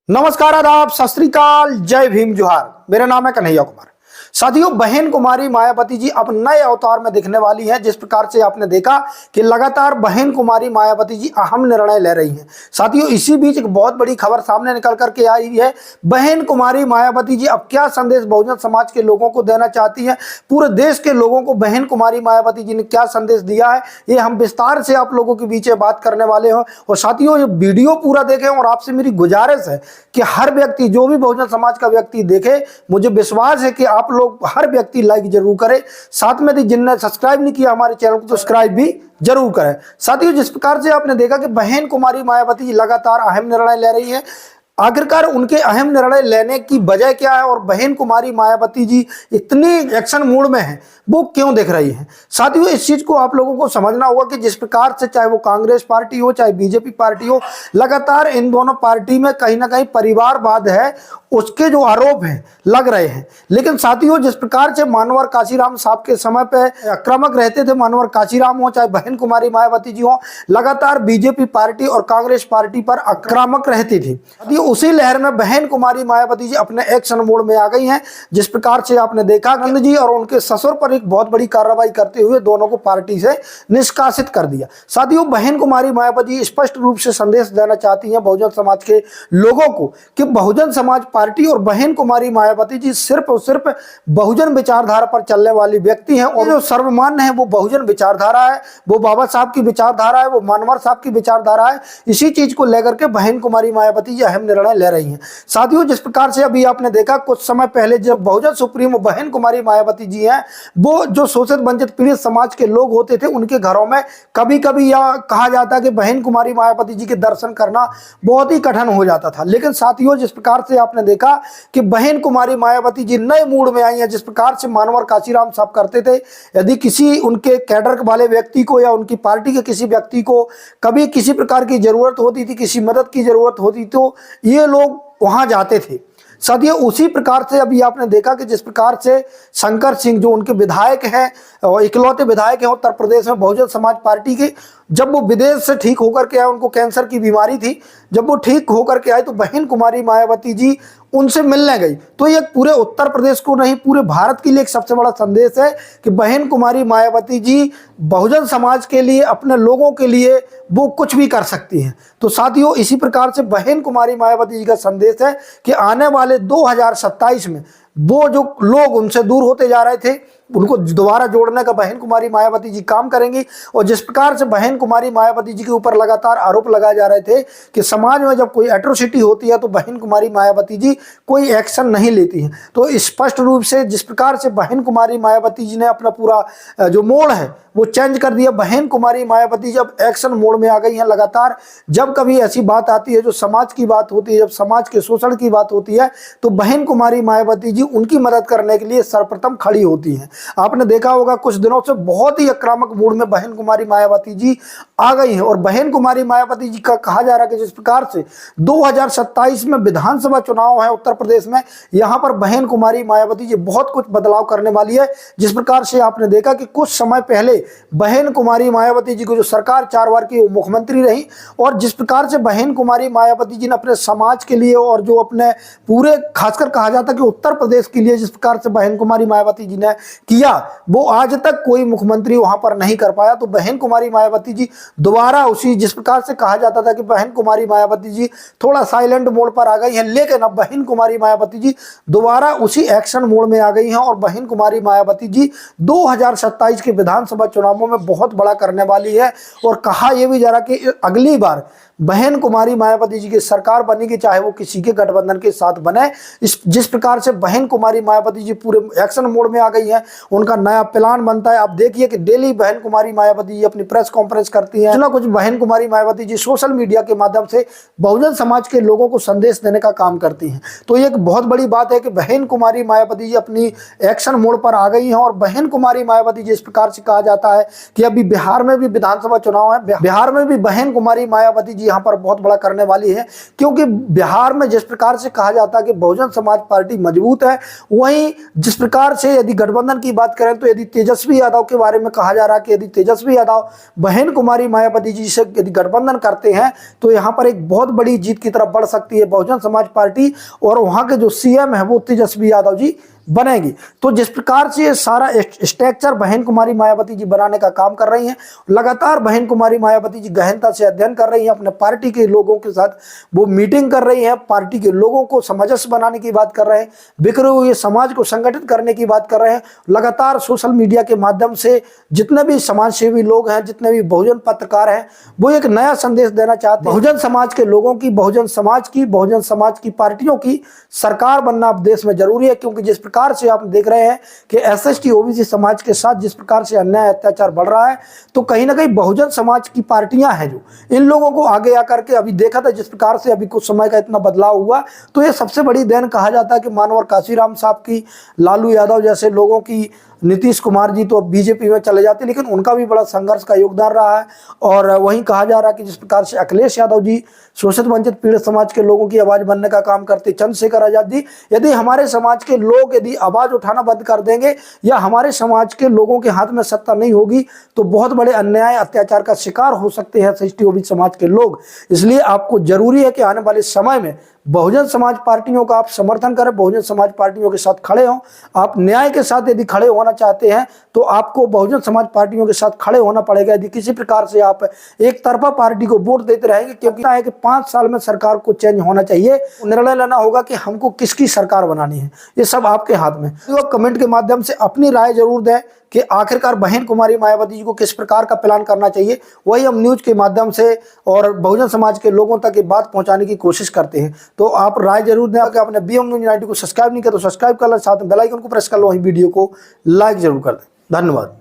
नमस्कार, आदाब, सत श्री अकाल, जय भीम, जोहार। मेरा नाम है कन्हैया कुमार। साथियों, बहन कुमारी मायावती जी अब नए अवतार में दिखने वाली हैं। जिस प्रकार से आपने देखा कि लगातार बहन कुमारी मायावती जी अहम निर्णय ले रही हैं। साथियों, इसी बीच एक बहुत बड़ी खबर सामने निकल करके आई है। बहन कुमारी मायावती जी अब क्या संदेश बहुजन समाज के लोगों को देना चाहती हैं, पूरे देश के लोगों को बहन कुमारी मायावती जी ने क्या संदेश दिया है, ये हम विस्तार से आप लोगों के बीच बात करने वाले हैं। और साथियों, ये वीडियो पूरा देखें और आपसे मेरी गुजारिश है कि हर व्यक्ति, जो भी बहुजन समाज का व्यक्ति देखे, मुझे विश्वास है कि आप लोग हर व्यक्ति लाइक जरूर करे। साथ में जिनने सब्सक्राइब नहीं किया हमारे चैनल को, तो सब्सक्राइब भी जरूर करें। साथियों, जिस प्रकार से आपने देखा कि बहन कुमारी मायावती लगातार अहम निर्णय ले रही है, आखिरकार उनके अहम निर्णय लेने की वजह क्या है और बहन कुमारी मायावती जी इतनी एक्शन मूड में हैं, वो क्यों दिख रही हैं। साथियों, इस चीज को आप लोगों को समझना होगा कि जिस प्रकार से चाहे वो कांग्रेस पार्टी हो चाहे बीजेपी पार्टी हो, लगातार इन दोनों पार्टी में कहीं ना कहीं परिवारवाद है, उसके जो आरोप हैं लग रहे हैं। लेकिन साथियों, जिस प्रकार से मानवर काशीराम साहब के समय पे आक्रामक रहते थे, मानवर काशीराम हो चाहे बहन कुमारी मायावती जी हो, लगातार बीजेपी पार्टी और कांग्रेस पार्टी पर आक्रामक रहती थी। उसी लहर में बहन कुमारी मायावती जी अपने एक्शन मोड में आ गई हैं। जिस प्रकार से आपने देखा, नंद जी और उनके ससुर पर एक बहुत बड़ी कार्रवाई करते हुए दोनों को पार्टी से निष्कासित कर दिया। साथियों, बहन कुमारी मायावती स्पष्ट रूप से संदेश देना चाहती हैं बहुजन समाज के लोगों को कि बहुजन समाज पार्टी और बहन कुमारी मायावती जी सिर्फ और सिर्फ बहुजन विचारधारा पर चलने वाली व्यक्ति हैं। और जो सर्वमान्य है वो बहुजन विचारधारा है, वो बाबा साहब की विचारधारा है, वो मानवर साहब की विचारधारा है। इसी चीज को लेकर के बहन कुमारी मायावती जी अहम निर्णय ले रही हैं। साथियों, जिस प्रकार से अभी आपने देखा कुछ समय पहले, जब बहुजन सुप्रीमो बहन कुमारी मायावती जी हैं, वो जो शोषित वंचित पीड़ित समाज के लोग होते थे, उनके घरों में कभी कभी यह कहा जाता है कि बहन कुमारी मायावती जी के दर्शन करना बहुत ही कठिन हो जाता था। लेकिन साथियों, जिस प्रकार से आपने देखा कि बहन कुमारी मायावती जी नए मूड में आई हैं, जिस प्रकार से मानवर काशीराम साहब करते थे, यदि किसी उनके कैडर वाले व्यक्ति को या उनकी पार्टी के किसी व्यक्ति को कभी किसी प्रकार की जरूरत होती थी, किसी मदद की जरूरत होती, तो ये लोग वहां जाते थे। साथियों, उसी प्रकार से अभी आपने देखा कि जिस प्रकार से शंकर सिंह, जो उनके विधायक हैं और इकलौते विधायक हैं उत्तर प्रदेश में बहुजन समाज पार्टी के, जब वो विदेश से ठीक होकर के आए, उनको कैंसर की बीमारी थी, जब वो ठीक होकर के आए तो बहन कुमारी मायावती जी उनसे मिलने गई। तो ये पूरे उत्तर प्रदेश को नहीं, पूरे भारत के लिए एक सबसे बड़ा संदेश है कि बहन कुमारी मायावती जी बहुजन समाज के लिए, अपने लोगों के लिए वो कुछ भी कर सकती हैं। तो साथियों, इसी प्रकार से बहन कुमारी मायावती जी का संदेश है कि आने वाले 2027 में वो जो लोग उनसे दूर होते जा रहे थे, उनको दोबारा जोड़ने का बहन कुमारी मायावती जी काम करेंगी। और जिस प्रकार से बहन कुमारी मायावती जी के ऊपर लगातार आरोप लगाए जा रहे थे कि समाज में जब कोई एट्रोसिटी होती है तो बहन कुमारी मायावती जी कोई एक्शन नहीं लेती हैं, तो स्पष्ट रूप से जिस प्रकार से बहन कुमारी मायावती जी ने अपना पूरा जो मोड है वो चेंज कर दिया। बहन कुमारी मायावती जब एक्शन मोड में आ गई हैं, लगातार जब कभी ऐसी बात आती है जो समाज की बात होती है, जब समाज के शोषण की बात होती है, तो बहन कुमारी मायावती जी उनकी मदद करने के लिए सर्वप्रथम खड़ी होती हैं। आपने देखा होगा कुछ दिनों से बहुत ही आक्रामक मूड में बहन कुमारी मायावती जी आ गई हैं। और बहन कुमारी मायावती जी का कहा जा रहा है कि जिस प्रकार से 2027 में विधानसभा चुनाव है उत्तर प्रदेश में, यहां पर बहन कुमारी मायावती जी बहुत कुछ बदलाव करने वाली है। जिस प्रकार से आपने देखा कि कुछ समय पहले बहन कुमारी मायावती जी को जो सरकार 4 बार की मुख्यमंत्री रही, और जिस प्रकार से बहन कुमारी मायावती जी ने अपने समाज के लिए और जो अपने पूरे, खासकर कहा जाता है कि उत्तर प्रदेश के लिए जिस प्रकार से बहन कुमारी मायावती जी ने किया, वो आज तक कोई मुख्यमंत्री वहां पर नहीं कर पाया। तो बहन कुमारी मायावती जी दोबारा उसी, जिस प्रकार से कहा जाता था कि बहन कुमारी मायावती जी थोड़ा साइलेंट मोड पर आ गई हैं, लेकिन अब बहन कुमारी मायावती जी दोबारा उसी एक्शन मोड में आ गई हैं। और बहन कुमारी मायावती जी 2027 के विधानसभा चुनावों में बहुत बड़ा करने वाली है। और कहा यह भी जा रहा कि अगली बार बहन कुमारी मायावती जी की सरकार बनेगी, चाहे वो किसी के गठबंधन के साथ बने। जिस प्रकार से बहन कुमारी मायावती जी पूरे एक्शन मोड में आ गई हैं, उनका नया प्लान बनता है। आप देखिए कि डेली बहन कुमारी मायावती जी अपनी प्रेस कॉन्फ्रेंस करती हैं, कुछ ना कुछ बहन कुमारी मायावती जी सोशल मीडिया के माध्यम से बहुजन समाज के लोगों को संदेश देने का काम करती हैं। तो ये एक बहुत बड़ी बात है कि बहन कुमारी मायावती जी अपनी एक्शन मोड पर आ गई हैं। और बहन कुमारी मायावती जी, इस प्रकार से कहा जाता है कि अभी बिहार में भी विधानसभा चुनाव है, बिहार में भी बहन कुमारी मायावती जी यहाँ पर बहुत बड़ा करने वाली है, क्योंकि बिहार में जिस प्रकार से कहा जाता है कि बहुजन समाज पार्टी मजबूत है, वहीं जिस प्रकार से यदि गठबंधन की बात करें तो यदि तेजस्वी यादव के बारे में कहा जा रहा है कि यदि तेजस्वी यादव बहन कुमारी मायावती जी से यदि गठबंधन करते हैं तो यहाँ पर एक बहुत बड़ी जीत की तरफ बढ़ सकती है बहुजन समाज पार्टी, और वहाँ के जो सीएम है वो तेजस्वी यादव जी बनेगी। तो जिस प्रकार से ये सारा स्ट्रक्चर बहन कुमारी मायावती जी बनाने का काम कर रही हैं, लगातार बहन कुमारी मायावती जी गहनता से अध्ययन कर रही हैं, अपने पार्टी के लोगों के साथ वो मीटिंग कर रही हैं, पार्टी के लोगों को सामंजस्य बनाने की बात कर रहे हैं, बिखरे हुए समाज को संगठित करने की बात कर रहे हैं। लगातार सोशल मीडिया के माध्यम से जितने भी समाज सेवी लोग हैं, जितने भी बहुजन पत्रकार हैं, वो एक नया संदेश देना चाहते हैं। बहुजन समाज के लोगों की, बहुजन समाज की पार्टियों की सरकार बनना अब देश में जरूरी है, क्योंकि जिस प्रकार से आप देख रहे हैं कि एसएसटी ओबीसी समाज के साथ जिस प्रकार से अन्याय अत्याचार बढ़ रहा है, तो कहीं ना कहीं बहुजन समाज की पार्टियां हैं जो इन लोगों को आगे आकर के, अभी देखा था जिस प्रकार से अभी कुछ समय का इतना बदलाव हुआ, तो ये सबसे बड़ी देन कहा जाता है कि मानवर काशीराम साहब की, लालू यादव जैसे लोगों की, नीतीश कुमार जी तो बीजेपी में चले जाते, लेकिन उनका भी बड़ा संघर्ष का योगदान रहा है। और वहीं कहा जा रहा है कि जिस प्रकार से अखिलेश यादव जी शोषित वंचित पीड़ित समाज के लोगों की आवाज बनने का काम करते, चंद्रशेखर आजाद जी, यदि हमारे समाज के लोग यदि आवाज उठाना बंद कर देंगे या हमारे समाज के लोगों के हाथ में सत्ता नहीं होगी तो बहुत बड़े अन्याय अत्याचार का शिकार हो सकते हैं एसटी ओबीसी समाज के लोग। इसलिए आपको जरूरी है कि आने वाले समय में बहुजन समाज पार्टियों का आप समर्थन करें, बहुजन समाज पार्टियों के साथ खड़े हों। आप न्याय के साथ यदि खड़े होना चाहते हैं तो आपको बहुजन समाज पार्टियों के साथ खड़े होना पड़ेगा। यदि किसी प्रकार से आप एक तरफा पार्टी को वोट देते रहेंगे, क्योंकि है कि 5 साल में सरकार को चेंज होना चाहिए, निर्णय लेना होगा कि हमको किसकी सरकार बनानी है, ये सब आपके हाथ में। तो कमेंट के माध्यम से अपनी राय जरूर दें कि आखिरकार बहन कुमारी मायावती जी को किस प्रकार का प्लान करना चाहिए। वही हम न्यूज के माध्यम से और बहुजन समाज के लोगों तक ये बात पहुंचाने की कोशिश करते हैं। तो आप राय जरूर दें। अगर आपने बीएम न्यूज 90 को सब्सक्राइब नहीं किया तो सब्सक्राइब कर लें, साथ में बेल आइकन को प्रेस कर लो, वही वीडियो को लाइक जरूर कर दें। धन्यवाद।